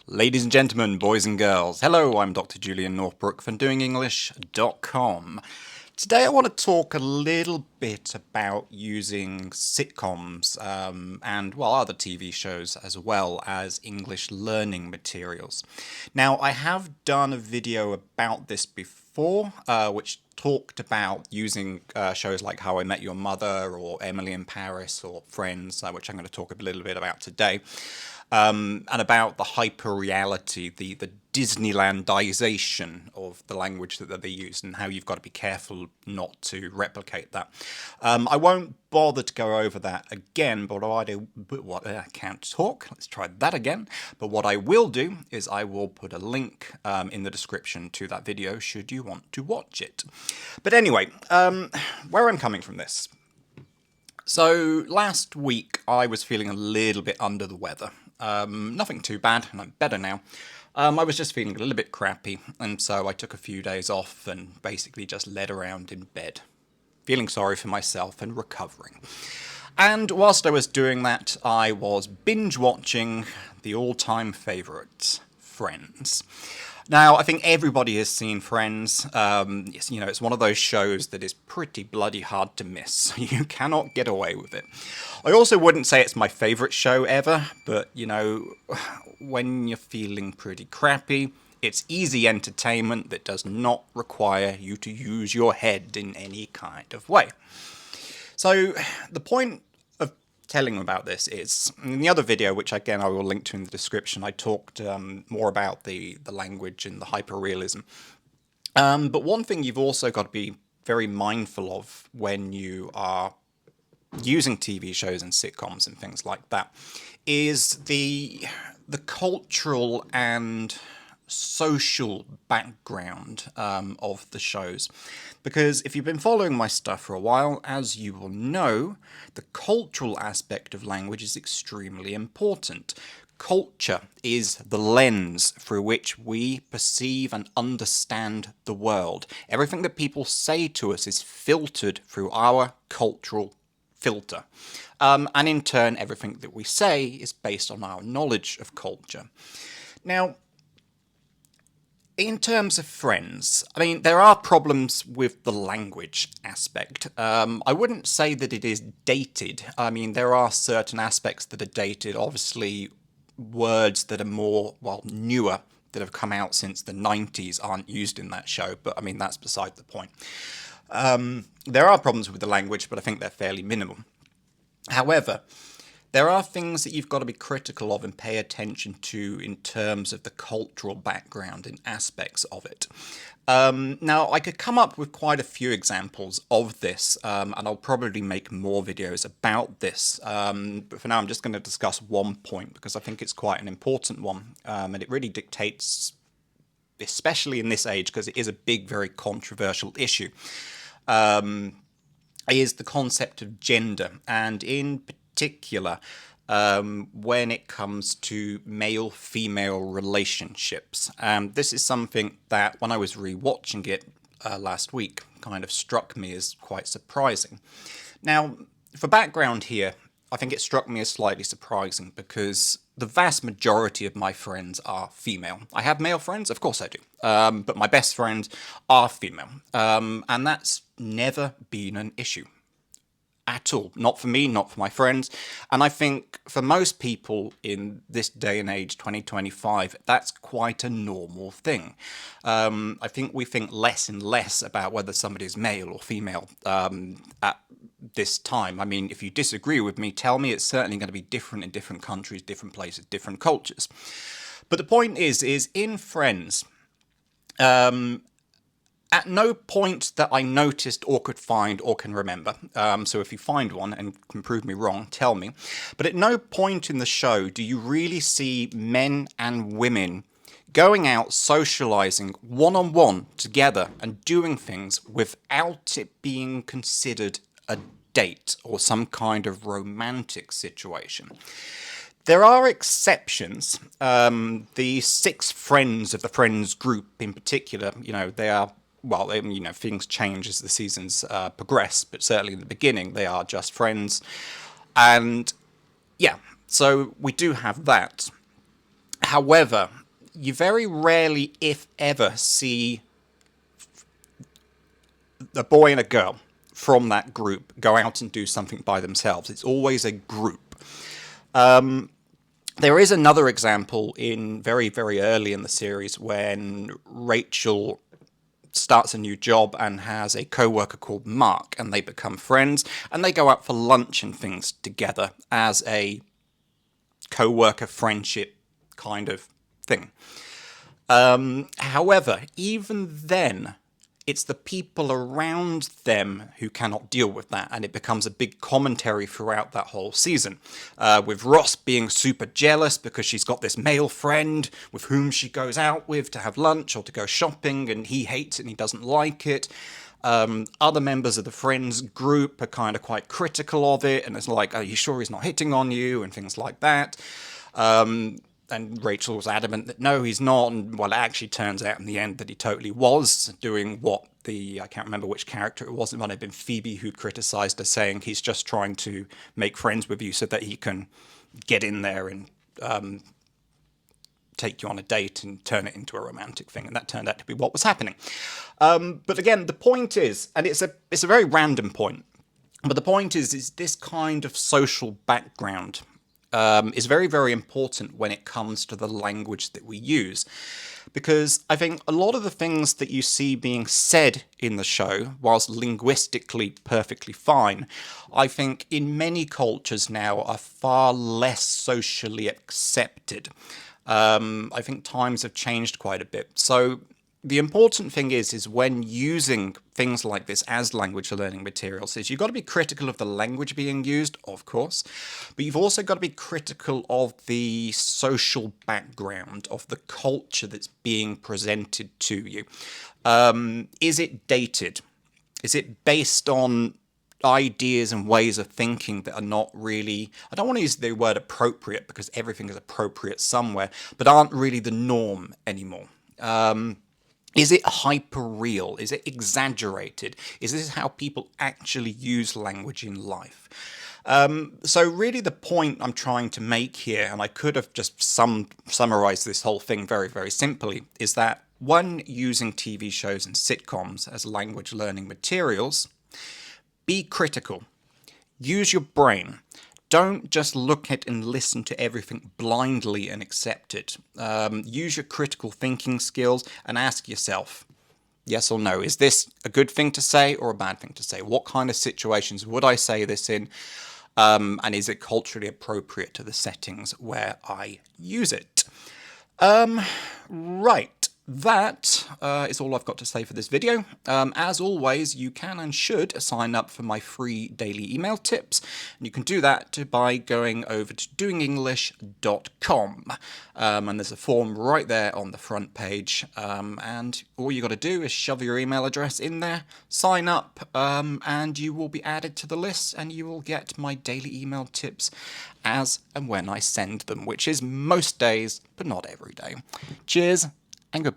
Ladies and gentlemen, boys and girls, hello, I'm Dr. Julian Northbrook from doingenglish.com. Today I want to talk a little bit about using sitcoms and, well, other TV shows as well as English learning materials. Now, I have done a video about this before, which talked about using shows like How I Met Your Mother or Emily in Paris or Friends, which I'm going to talk a little bit about today. And about the hyper-reality, the Disneylandization of the language that they use and how you've got to be careful not to replicate that. I won't bother to go over that again, but I can't talk. Let's try that again. But what I will do is I will put a link in the description to that video should you want to watch it. But anyway, where I'm coming from this. So last week I was feeling a little bit under the weather. Nothing too bad, and I'm better now. I was just feeling a little bit crappy, and so I took a few days off and basically just led around in bed, feeling sorry for myself and recovering. And whilst I was doing that, I was binge watching the all-time favourite, Friends. Now, I think everybody has seen Friends. It's one of those shows that is pretty bloody hard to miss. You cannot get away with it. I also wouldn't say it's my favourite show ever, but, when you're feeling pretty crappy, it's easy entertainment that does not require you to use your head in any kind of way. So, the point of telling about this is, in the other video, which again I will link to in the description, I talked more about the language and the hyperrealism. But one thing you've also got to be very mindful of when you are using TV shows and sitcoms and things like that is the cultural and social background of the shows. Because if you've been following my stuff for a while, as you will know, the cultural aspect of language is extremely important. Culture is the lens through which we perceive and understand the world. Everything that people say to us is filtered through our cultural filter. And in turn, everything that we say is based on our knowledge of culture. Now, in terms of Friends, I mean, there are problems with the language aspect. I wouldn't say that it is dated. I mean, there are certain aspects that are dated. Obviously, words that are more, newer, that have come out since the 90s aren't used in that show, but I mean, that's beside the point. There are problems with the language, but I think they're fairly minimal. However, there are things that you've got to be critical of and pay attention to in terms of the cultural background and aspects of it. Now, I could come up with quite a few examples of this, and I'll probably make more videos about this. But for now, I'm just going to discuss one point because I think it's quite an important one, and it really dictates, especially in this age, because it is a big, very controversial issue, is the concept of gender, and in particular, when it comes to male-female relationships. This is something that, when I was rewatching it last week, kind of struck me as quite surprising. Now, for background here, I think it struck me as slightly surprising because the vast majority of my friends are female. I have male friends, of course I do, but my best friends are female, and that's never been an issue. At all. Not for me, not for my friends. And I think for most people in this day and age, 2025, that's quite a normal thing. I think we think less and less about whether somebody is male or female at this time. I mean, if you disagree with me, tell me. It's certainly going to be different in different countries, different places, different cultures. But the point is in Friends, at no point that I noticed or could find or can remember, so if you find one and can prove me wrong, tell me, but at no point in the show do you really see men and women going out, socialising one-on-one together and doing things without it being considered a date or some kind of romantic situation. There are exceptions. The 6 friends of the Friends group in particular, they are things change as the seasons progress, but certainly in the beginning, they are just friends. And yeah, so we do have that. However, you very rarely, if ever, see a boy and a girl from that group go out and do something by themselves. It's always a group. There is another example in very, very early in the series when Rachel starts a new job and has a co-worker called Mark, and they become friends, and they go out for lunch and things together as a co-worker friendship kind of thing. However, even then, it's the people around them who cannot deal with that, and it becomes a big commentary throughout that whole season. With Ross being super jealous because she's got this male friend with whom she goes out with to have lunch or to go shopping, and he hates it and he doesn't like it. Other members of the friends group are kind of quite critical of it, and it's like, are you sure he's not hitting on you, and things like that. And Rachel was adamant that no, he's not, and well, it actually turns out in the end that he totally was doing what I can't remember which character it was, it might have been Phoebe who criticised her, saying he's just trying to make friends with you so that he can get in there and take you on a date and turn it into a romantic thing, and that turned out to be what was happening. But again, the point is, and it's a very random point, but the point is this kind of social background is very, very important when it comes to the language that we use. Because I think a lot of the things that you see being said in the show, whilst linguistically perfectly fine, I think in many cultures now are far less socially accepted. I think times have changed quite a bit. So the important thing is when using things like this as language learning materials is you've got to be critical of the language being used, of course, but you've also got to be critical of the social background, of the culture that's being presented to you. Is it dated? Is it based on ideas and ways of thinking that are not really, I don't want to use the word appropriate because everything is appropriate somewhere, but aren't really the norm anymore? Is it hyper-real? Is it exaggerated? Is this how people actually use language in life? So really the point I'm trying to make here, and I could have just summarized this whole thing very, very simply, is that when using TV shows and sitcoms as language learning materials, be critical. Use your brain. Don't just look at and listen to everything blindly and accept it. Use your critical thinking skills and ask yourself, yes or no, is this a good thing to say or a bad thing to say? What kind of situations would I say this in? And is it culturally appropriate to the settings where I use it? Right. That is all I've got to say for this video. As always, you can and should sign up for my free daily email tips. And you can do that by going over to doingenglish.com. And there's a form right there on the front page. And all you got to do is shove your email address in there, sign up, and you will be added to the list, and you will get my daily email tips as and when I send them, which is most days, but not every day. Cheers and goodbye.